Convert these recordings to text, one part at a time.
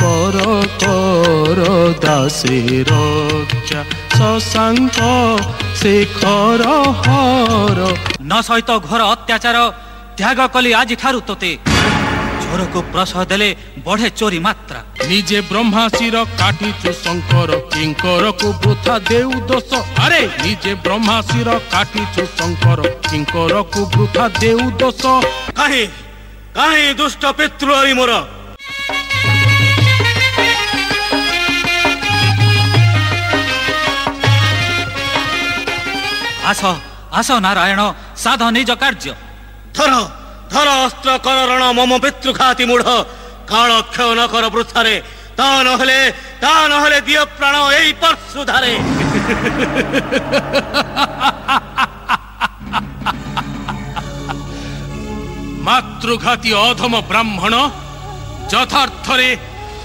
कर कर दासे रक्षा शशांक शेखर हर न सहित घोर अत्याचार त्याग कली आज ठारू तोते चोर को प्रसह देले बढ़े चोरी मात्रा निजे ब्रह्माशीर काटिचु शंकर किंकर को वृथा देउ दोष अरे निजे ब्रह्माशीर काटिचु शंकर किंकर को वृथा देउ दोष काहे काहे दुष्ट पितृ हरि मोर आस आस नारायण साध निज कार्य धर धर अस्त्र कर रण मम पितृघाती मूढ़ काल क्षय न कर वृथारे ता नहले दिय प्राण एई परशुधारे मातृघाती अधम ब्राह्मण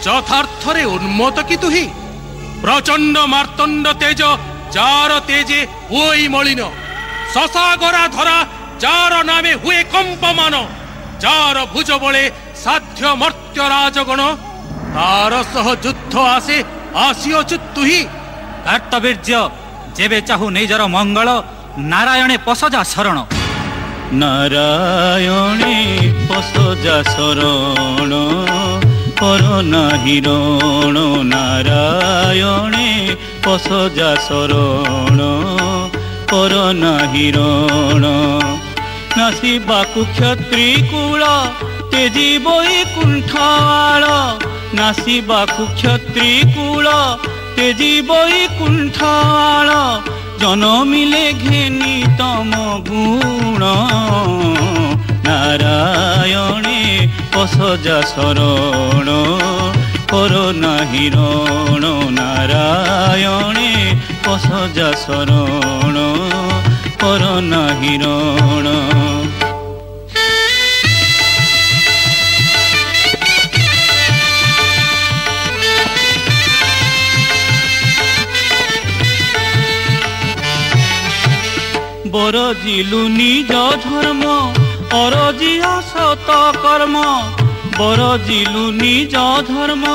यथार्थरे उन्मत कि तुही प्रचंड मार्तंड तेज जार तेजे हुई मलिन शशागरा धरा जार नामे हुए कंपमान जार भुज बले साध्य मर्त्य राजगण तार सह युद्ध आसे आसियचु तुही कार्तवीर्य जेबे चाहू निजर मंगल नारायणे पसजा शरण नारायणे पसजा शरण कर नाही रण नारायणे पसजा शरण कर नाही रण नासिबाकु क्षत्री कूल तेजी बैकुंठाल नासिबाकु क्षत्री कूल तेजी बैकुंठाल जनमिले घेनी तम गुण नारायणे पसजा शरण कर नाही रण नारायणे पसजा शरण कर नाही रण बरजिलु निज धर्म अरजिया सत कर्म बरजिलु निज धर्म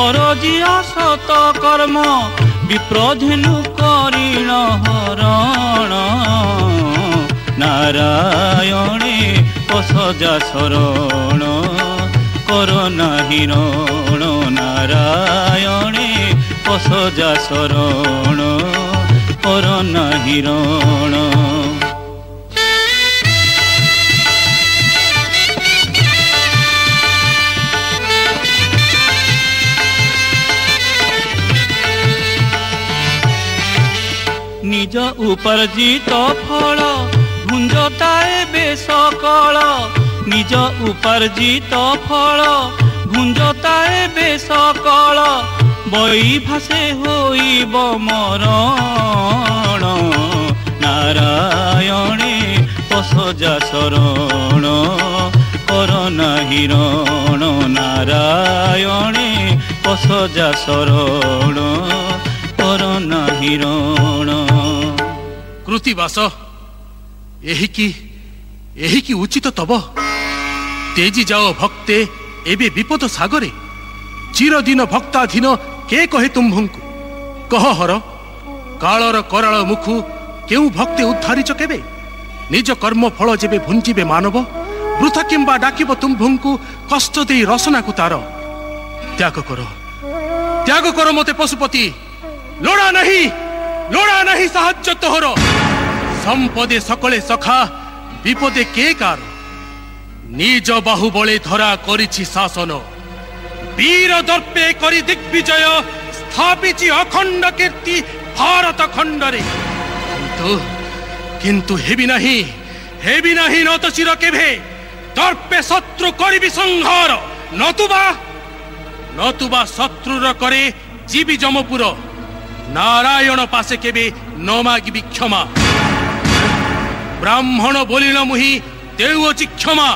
अरजिया सत कर्म विप्रधेनु करिण हरण नारायणे पसजा शरण कर नाही रण नारायणे पसजा शरण कर नाही रण निज उपार्जित फल भुंजताए बेसकल निज उपार्जित फल भुंजताए बेसकल बई भासे होइब मरण नारायणे पसजा शरण कर नाही रण नारायणे पसजा शरण कर नाही रण कृतिवास एही की उचित तब तेजी जाओ भक्ते एबे विपद सागरे चिरदिन भक्ताधीन के कहे तुम्भंकु कह हर कालर कराल मुखु केउ भक्ते उद्धारिच केबे निज कर्म फल जेबे भुंजीबे मानव वृथा किंबा डाकिब तुम्भंकु कष्ट देई रसना को तार त्याग कर मते पशुपति लोड़ा नहीं साहाय्य तोहर संपदे सकले सखा विपदे के कार निज बाहुबले धरा करिछि शासन वीर दर्पे करी दिग्विजय स्थापिछि अखंड कीर्ति भारत खंडरे किंतु हेबि नाही न तो चिर केभे दर्पे शत्रु करिबि संहार नतुबा शत्रुर करे जीवी जमपुर नारायण पासे केबे न मागिबि क्षमा ब्राह्मण बोलिन मुहि देउछि क्षमा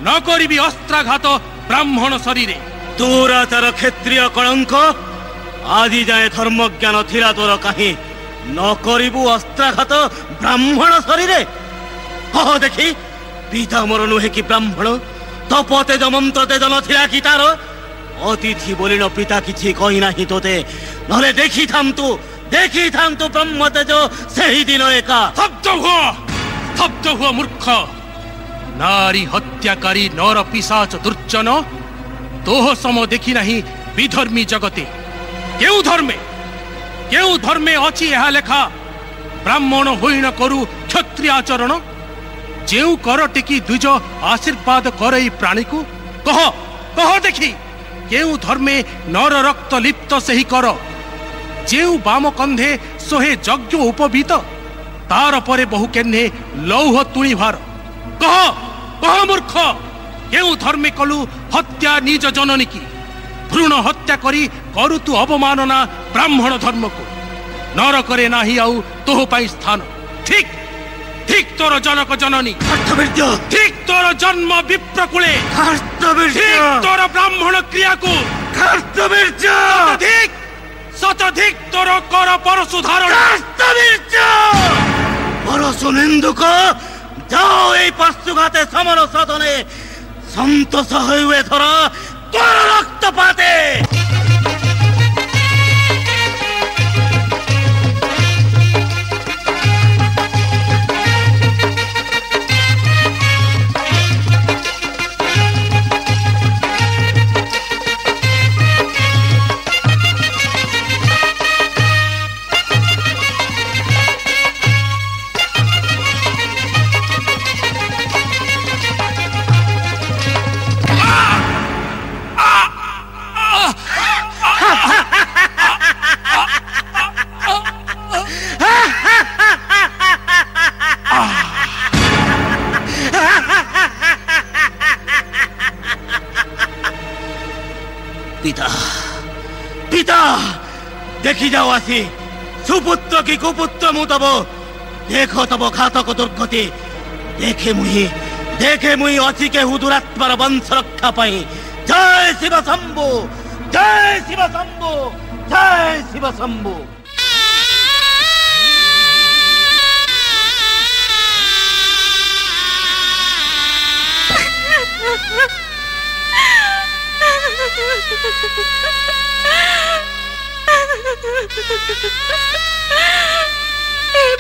न करिबि अस्त्राघात ब्राह्मण शरीरे दूराचार क्षेत्रीय कलंक आदि जाए धर्म ज्ञान थिला तोर काहे न करिबु अस्त्राघात ब्राह्मण शरीरे कह देखि पिता मोर नुहे कि ब्राह्मण तपते मंत्र तेज न थिला कि तार अतिथि बोलिन पिता किछि कहि नाही तोते नले देखि थांतु ब्रह्म तेज सही दिन एका। शब्द हुआ मूर्ख। नारी हत्याकारी नर पिशाच दुर्जन तोह सम देखि नहीं विधर्मी जगते। केउ धर्मे अछि यहा लेखा ब्राह्मण होइण करू क्षत्रिय आचरण। जेउ कर टिकी द्विज आशीर्वाद करई प्राणी को कह देखी केउ धर्मे नर रक्त लिप्त सही कर। जेउ बाम कंधे सोहे यज्ञ उपवीत तार परे बहु केन्हे लौह तुणी भार। कह मूर्ख केउ धर्मे कलु हत्या निज जननी की। भ्रूण हत्या करी करु तु अवमानना ब्राह्मण धर्म को। नर करे नाही आउ तोह पाई स्थान। ठीक तोर जनक जननी। ठीक तोर जन्म विप्रकुले। ठीक तोर ब्राह्मण क्रिया को। शतधिक तोर कर परशु धारण। परशु निंदुक जाओ এই পশুঘাতে সমর সদনে সন্তোষ হইবে ধর তোর রক্তপাতে। पिता देखी जाओ आसी सुपुत्र की कुपुत्र मु तब देखो तब घातक दुर्गति। देखे मुही अच्छी के दुरात्मार वंश रक्षा पाई। जय शिव शंभु जय शिव शंभु जय शिव शंभु।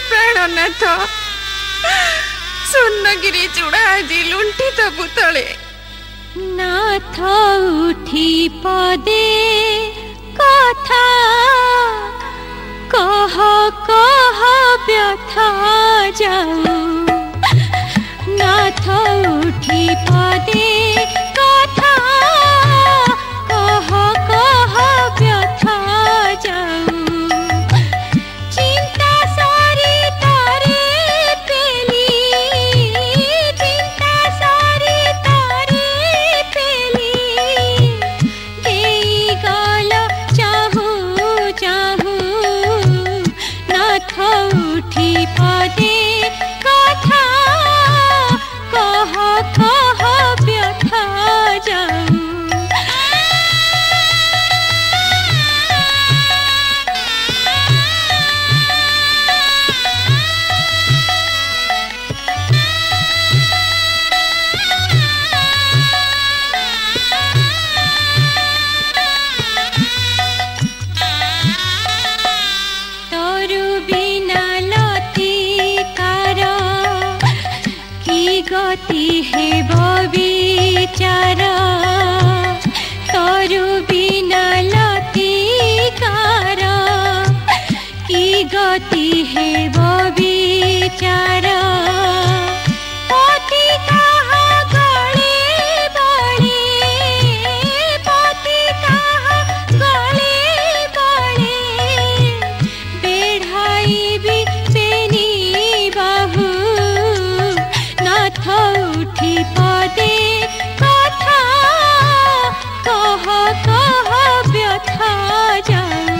प्राणनाथ स्वर्णगिरी चूड़ा आज लुंठित भूतले। नाथ उठी पदे कथा कह व्यथा जाऊ। नाथ उठी पदे कथा कह व्यथा जाऊ। चिंता सारी तारे पेली देई गल चाहू नाथ उठी पदे कथा कह व्यथा जाऊ। गति हे विचार तरु बिना लतिकार की गति हे विचार। पति कहा गले बड़े पति कहा गले बड़े बेढ़ाई भी बेनी बाहू। नाथ उठी पदे कथा कह व्यथा जाऊ।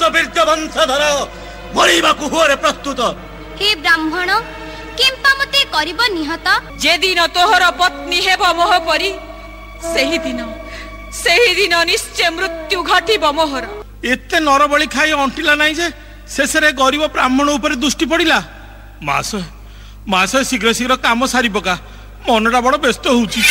ବୀର୍ଯ୍ୟ ବଂଶଧର ମରିବାକୁ ହୁଅରେ ପ୍ରସ୍ତୁତ। हे ब्राह्मण केम्पा मते करिब निहत जे दिन तोहर पत्नी हेब मोह परी सेही दिन निश्चय मृत्यु घटिब मोहर। एते नरबली खाई अंटिला नहीं जे शेषरे गरीब ब्राह्मण ऊपर दृष्टि पड़िला। मास शीघ्र शीघ्र काम सारी पका मनटा बड़ व्यस्त होउची।